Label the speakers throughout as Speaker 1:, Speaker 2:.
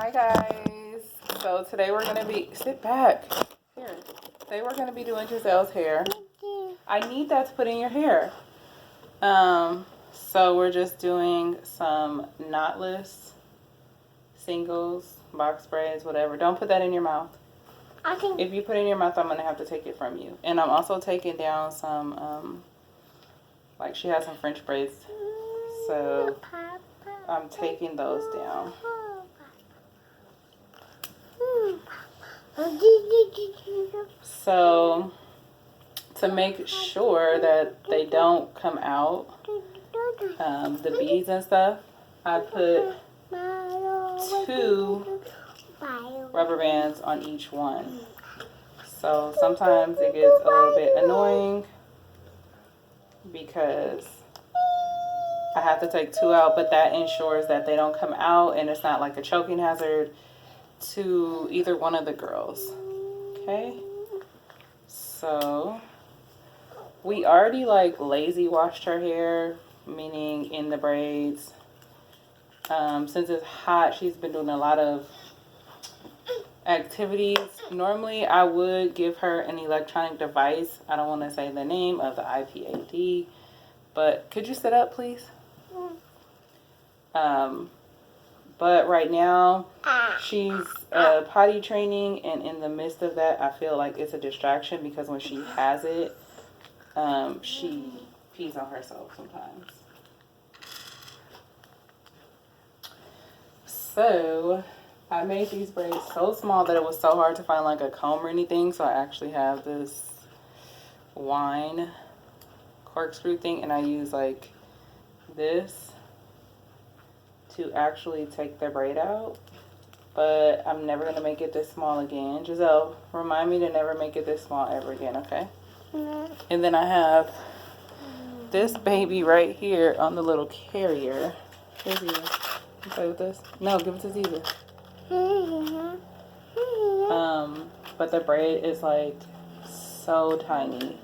Speaker 1: Hi guys. So today we're gonna be sit back. Here. Today we're gonna be doing Giselle's hair. I need that to put in your hair. So we're just doing some knotless singles, box braids, whatever. Don't put that in your mouth. If you put it in your mouth, I'm gonna have to take it from you. And I'm also taking down some like she has some French braids. So I'm taking those down. So to make sure that they don't come out, the beads and stuff, I put 2 rubber bands on each one. So sometimes it gets a little bit annoying because I have to take 2 out, but that ensures that they don't come out and it's not like a choking hazard to either one of the girls. Okay, so we already like lazy washed her hair, meaning in the braids. Since it's hot, she's been doing a lot of activities. Normally I would give her an electronic device. I don't want to say the name of the IPAD, but could you sit up please? But right now she's potty training, and in the midst of that I feel like it's a distraction because when she has it, she pees on herself sometimes. So I made these braids so small that it was so hard to find like a comb or anything, so I actually have this wine corkscrew thing, and I use like this to actually take the braid out. But I'm never going to make it this small again. Giselle, remind me to never make it this small ever again, okay? And then I have this baby right here on the little carrier. Here's Ziza. You play with this? No, give it to Ziza. But the braid is like so tiny.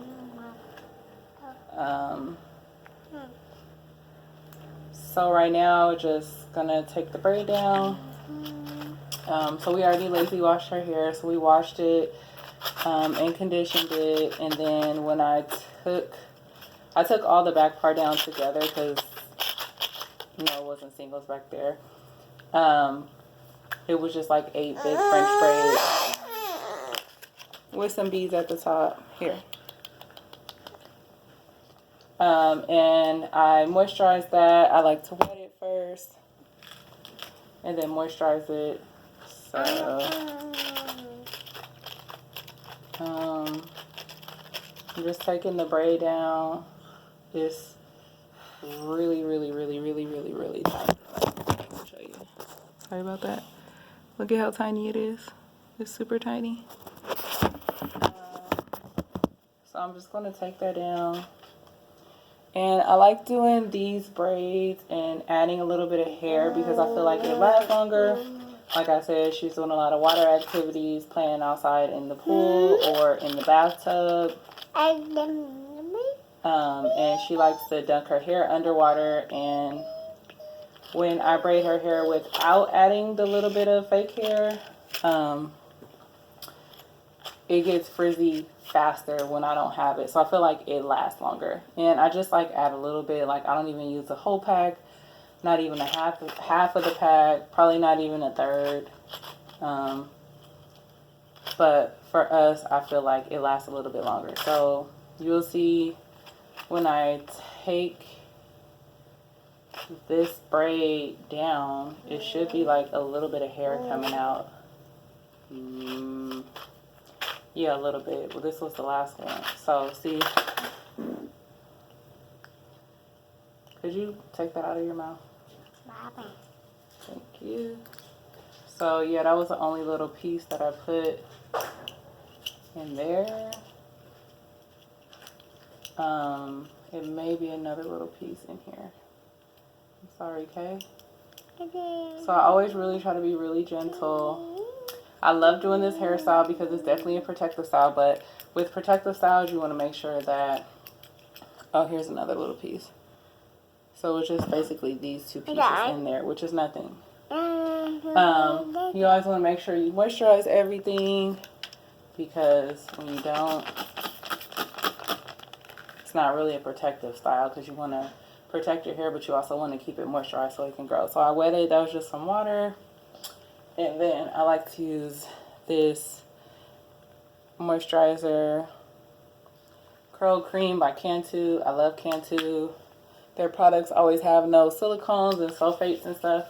Speaker 1: So right now, just gonna take the braid down. So we already lazy washed her hair, so we washed it and conditioned it, and then when I took all the back part down together because it wasn't singles back there. It was just like 8 big French braids with some beads at the top here. And I moisturize that. I like to wet it first and then moisturize it. So I'm just taking the braid down. It's really tiny. I'll show you. Sorry about that. Look at how tiny it is. It's super tiny. So I'm just going to take that down. And I like doing these braids and adding a little bit of hair because I feel like it lasts longer. Like I said, she's doing a lot of water activities, playing outside in the pool or in the bathtub. And she likes to dunk her hair underwater. And when I braid her hair without adding the little bit of fake hair, it gets frizzy faster when I don't have it. So I feel like it lasts longer. And I just like add a little bit. Like I don't even use the whole pack. Not even half of the pack. Probably not even a third. But for us, I feel like it lasts a little bit longer. So you'll see when I take this braid down, it should be like a little bit of hair coming out. Yeah, a little bit. Well, this was the last one. So, see. Could you take that out of your mouth? Thank you. So, yeah, that was the only little piece that I put in there. It may be another little piece in here. I'm sorry, Kay. So, I always really try to be really gentle. I love doing this hairstyle because it's definitely a protective style, but with protective styles, you want to make sure that, oh, here's another little piece. So it's just basically these 2 pieces in there, which is nothing. You always want to make sure you moisturize everything, because when you don't, it's not really a protective style, because you want to protect your hair, but you also want to keep it moisturized so it can grow. So I wetted, that was just some water. And then I like to use this moisturizer curl cream by Cantu. I love Cantu. Their products always have no silicones and sulfates and stuff.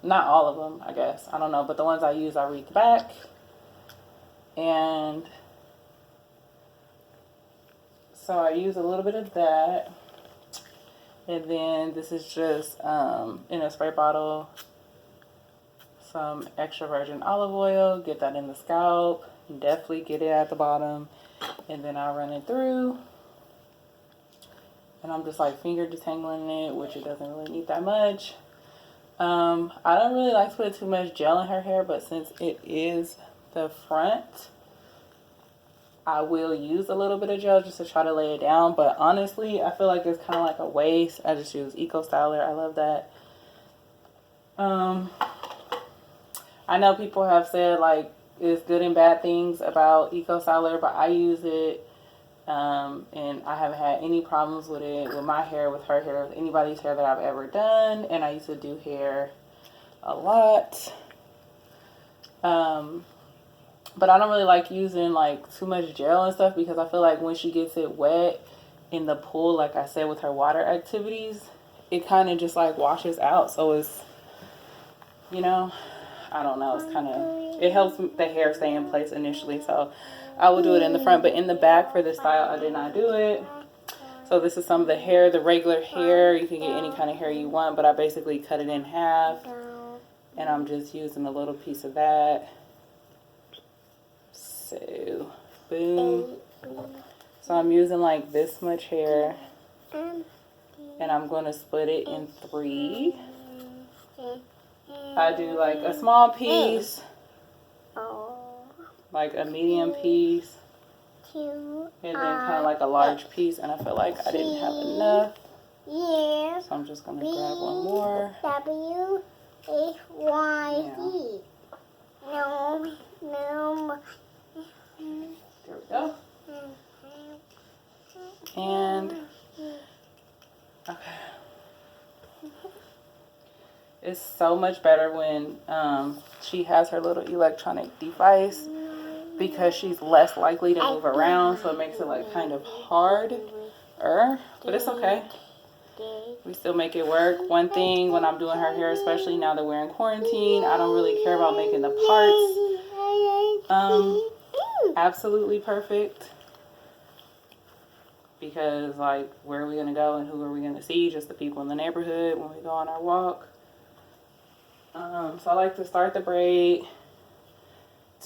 Speaker 1: Not all of them, I guess. I don't know. But the ones I use, I read the back. And so I use a little bit of that. And then this is just in a spray bottle, some extra virgin olive oil. Get that in the scalp. Definitely get it at the bottom. And then I'll run it through. And I'm just like finger detangling it, which it doesn't really need that much. I don't really like to put too much gel in her hair, but since it is the front, I will use a little bit of gel just to try to lay it down. But honestly, I feel like it's kind of like a waste. I just use Eco Styler. I love that. I know people have said like it's good and bad things about Eco Styler, but I use it. And I haven't had any problems with it, with my hair, with her hair, with anybody's hair that I've ever done. And I used to do hair a lot. But I don't really like using like too much gel and stuff, because I feel like when she gets it wet in the pool, like I said, with her water activities, it kind of just like washes out. So it's, you know, I don't know, it's kind of, it helps the hair stay in place initially. So I will do it in the front, but in the back for this style, I did not do it. So this is some of the hair, the regular hair. You can get any kind of hair you want, but I basically cut it in half. And I'm just using a little piece of that. So, boom. So I'm using like this much hair. And I'm going to split it in 3. I do like a small piece, like a medium piece, and then kind of like a large piece. And I feel like I didn't have enough. So I'm just going to grab one more. W-H-Y-D. No. There we go. And, okay. It's so much better when she has her little electronic device, because she's less likely to move around, so it makes it like kind of harder, but it's okay. We still make it work. One thing when I'm doing her hair, especially now that we're in quarantine, I don't really care about making the parts absolutely perfect, because like, where are we gonna go and who are we gonna see? Just the people in the neighborhood when we go on our walk. So I like to start the braid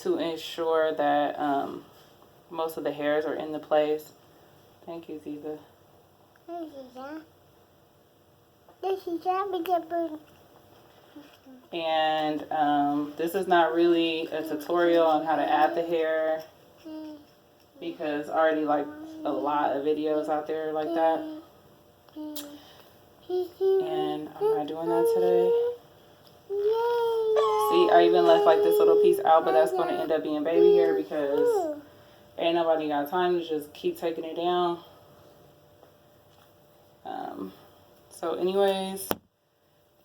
Speaker 1: to ensure that most of the hairs are in the place. Thank you, Ziva. And this is not really a tutorial on how to add the hair, because already like a lot of videos out there like that. And I'm not doing that today. See, I even left like this little piece out, but that's going to end up being baby hair, because ain't nobody got time to just keep taking it down. So anyways,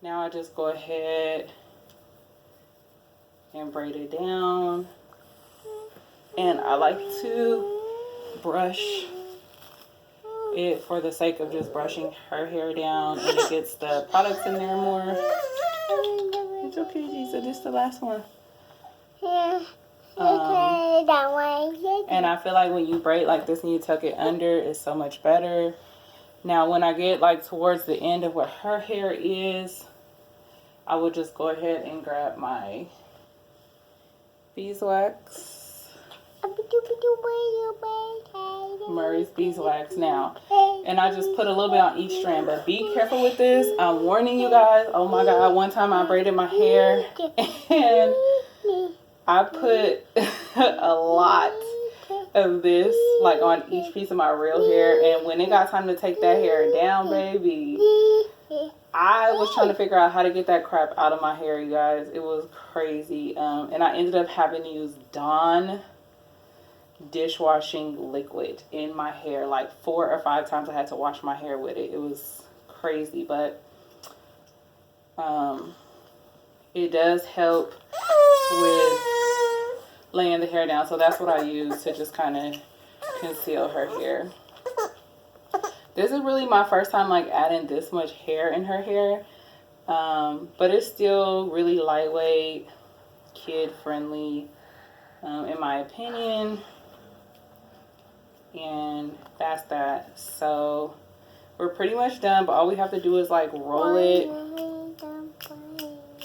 Speaker 1: now I just go ahead and braid it down. And I like to brush it for the sake of just brushing her hair down, and it gets the products in there more. It's okay, Lisa. This is the last one. And I feel like when you braid like this and you tuck it under, it's so much better. Now, when I get like towards the end of where her hair is, I will just go ahead and grab my beeswax. Murray's beeswax now. And I just put a little bit on each strand, but be careful with this. I'm warning you guys. Oh my God, one time I braided my hair and I put a lot of this like on each piece of my real hair, and when it got time to take that hair down, baby, I was trying to figure out how to get that crap out of my hair, you guys. It was crazy. And I ended up having to use Dawn dishwashing liquid in my hair. Like 4 or 5 times I had to wash my hair with it. It was crazy, but it does help with laying the hair down. So that's what I use to just kind of conceal her hair. This is really my first time like adding this much hair in her hair. But it's still really lightweight, kid friendly, in my opinion. And that's that. So we're pretty much done, but all we have to do is like roll it